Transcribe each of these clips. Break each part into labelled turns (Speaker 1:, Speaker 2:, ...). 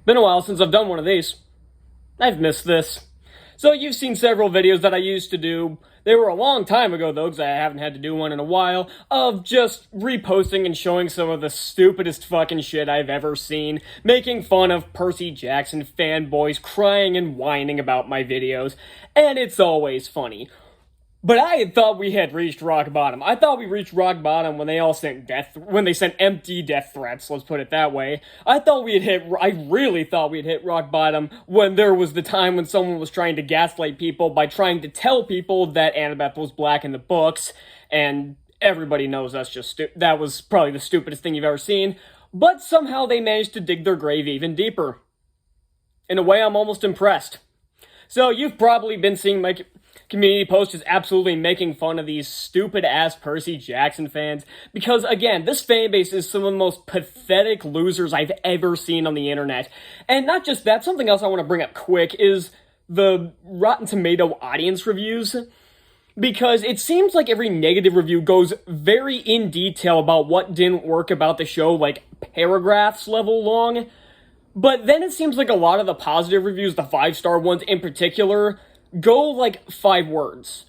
Speaker 1: Been a while since I've done one of these. I've missed this. So you've seen several videos that I used to do. They were a long time ago though, because I haven't had to do one in a while, of just reposting and showing some of the stupidest fucking shit I've ever seen, making fun of Percy Jackson fanboys crying and whining about my videos, and it's always funny. But I had thought we had reached rock bottom. I thought we reached rock bottom when they all sent when they sent empty death threats, let's put it that way. I really thought we'd hit rock bottom when there was the time when someone was trying to gaslight people by trying to tell people that Annabeth was black in the books, and everybody knows that was probably the stupidest thing you've ever seen, but somehow they managed to dig their grave even deeper. In a way, I'm almost impressed. So you've probably been seeing my community post is absolutely making fun of these stupid-ass Percy Jackson fans, because, again, this fanbase is some of the most pathetic losers I've ever seen on the internet. And not just that, something else I want to bring up quick is the Rotten Tomato audience reviews, because it seems like every negative review goes very in detail about what didn't work about the show, like paragraphs level long, but then it seems like a lot of the positive reviews, the 5-star ones in particular, go like 5 words.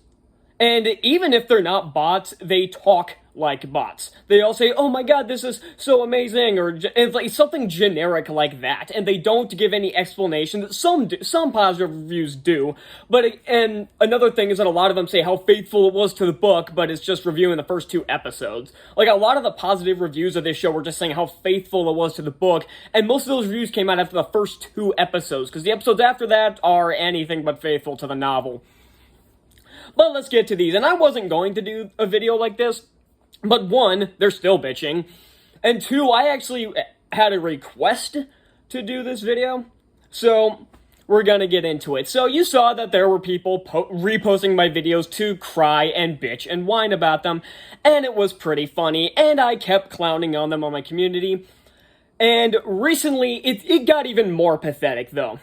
Speaker 1: And even if they're not bots, they talk like bots. They all say, "Oh my god, this is so amazing," or it's like something generic like that, and they don't give any explanation. Some positive reviews do, and another thing is that a lot of them say how faithful it was to the book, but it's just reviewing the first 2 episodes. Like, a lot of the positive reviews of this show were just saying how faithful it was to the book, and most of those reviews came out after the first 2 episodes, because the episodes after that are anything but faithful to the novel. But let's get to these, and I wasn't going to do a video like this, but 1, they're still bitching, and 2, I actually had a request to do this video, so we're gonna get into it. So you saw that there were people reposting my videos to cry and bitch and whine about them, and it was pretty funny, and I kept clowning on them on my community, and recently it got even more pathetic though,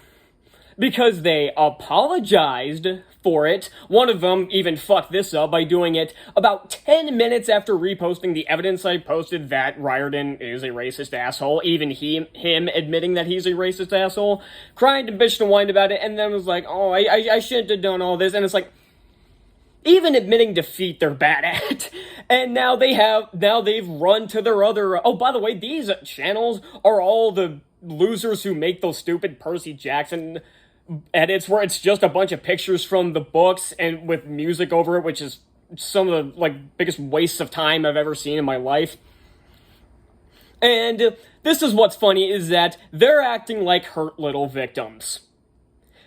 Speaker 1: because they apologized for it. One of them even fucked this up by doing it about 10 minutes after reposting the evidence I posted that Riordan is a racist asshole, even him admitting that he's a racist asshole, crying to bitch and whine about it, and then was like, "Oh, I shouldn't have done all this," and it's like, even admitting defeat they're bad at. And now they've run to their other, oh, by the way, these channels are all the losers who make those stupid Percy Jackson edits where it's just a bunch of pictures from the books and with music over it, which is some of the biggest wastes of time I've ever seen in my life. And this is what's funny, is that they're acting like hurt little victims.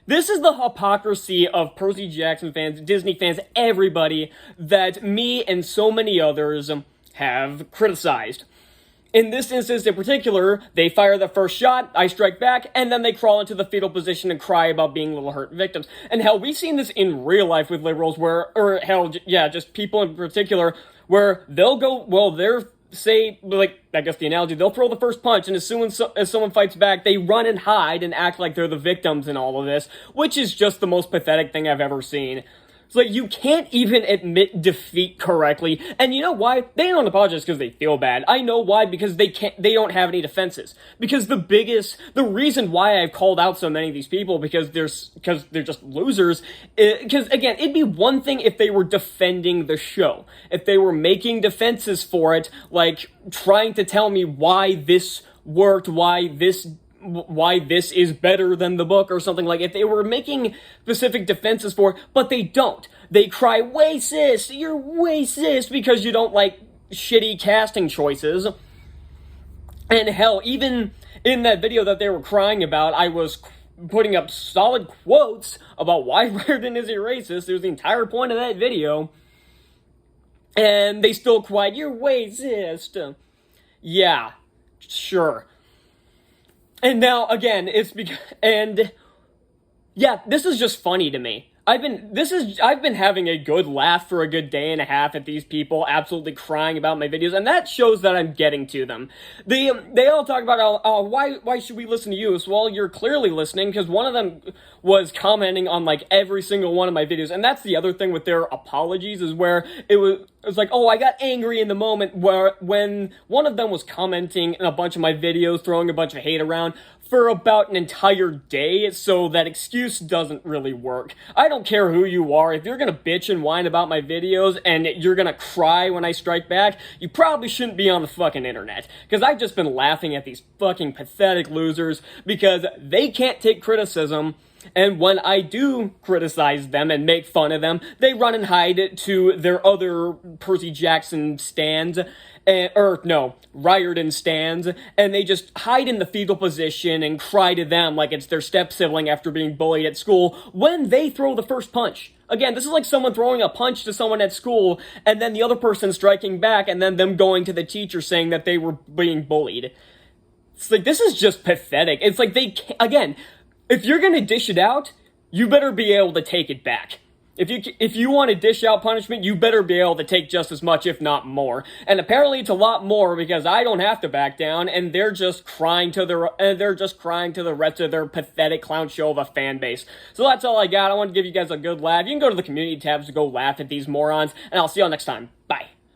Speaker 1: This is the hypocrisy of Percy Jackson fans, Disney fans, everybody, that me and so many others have criticized. In this instance in particular, they fire the first shot, I strike back, and then they crawl into the fetal position and cry about being little hurt victims. And hell, we've seen this in real life with liberals just people in particular, where they'll go, I guess the analogy, they'll throw the first punch, and as soon as someone fights back, they run and hide and act like they're the victims in all of this, which is just the most pathetic thing I've ever seen. It's like, you can't even admit defeat correctly, and you know why? They don't apologize because they feel bad. I know why, because they don't have any defenses. Because the reason why I've called out so many of these people, because they're just losers, because again, it'd be one thing if they were defending the show. If they were making defenses for it, like trying to tell me why this worked, why this is better than the book or something. Like, if they were making specific defenses for it, but they don't. They cry, "Racist, you're racist," because you don't like shitty casting choices. And hell, even in that video that they were crying about, I was putting up solid quotes about why Riordan is a racist. It was the entire point of that video. And they still cried, "You're racist." Yeah, sure. And now, again, this is just funny to me. I've been having a good laugh for a good day and a half at these people absolutely crying about my videos, and that shows that I'm getting to them. They all talk about, why should we listen to you? So, well, you're clearly listening, because one of them was commenting on, like, every single one of my videos, and that's the other thing with their apologies, is where it was like, oh, I got angry in the moment when one of them was commenting in a bunch of my videos, throwing a bunch of hate around for about an entire day, so that excuse doesn't really work. I don't care who you are. If you're gonna bitch and whine about my videos and you're gonna cry when I strike back, you probably shouldn't be on the fucking internet. Because I've just been laughing at these fucking pathetic losers because they can't take criticism. And when I do criticize them and make fun of them, they run and hide to their other Percy Jackson stands, Riordan stands, and they just hide in the fetal position and cry to them like it's their step-sibling after being bullied at school when they throw the first punch. Again, this is like someone throwing a punch to someone at school, and then the other person striking back, and then them going to the teacher saying that they were being bullied. It's like, this is just pathetic. It's like they can't, again, if you're gonna dish it out, you better be able to take it back. If you want to dish out punishment, you better be able to take just as much, if not more. And apparently it's a lot more because I don't have to back down, and they're just crying to the rest of their pathetic clown show of a fan base. So that's all I got. I want to give you guys a good laugh. You can go to the community tabs to go laugh at these morons, and I'll see y'all next time. Bye.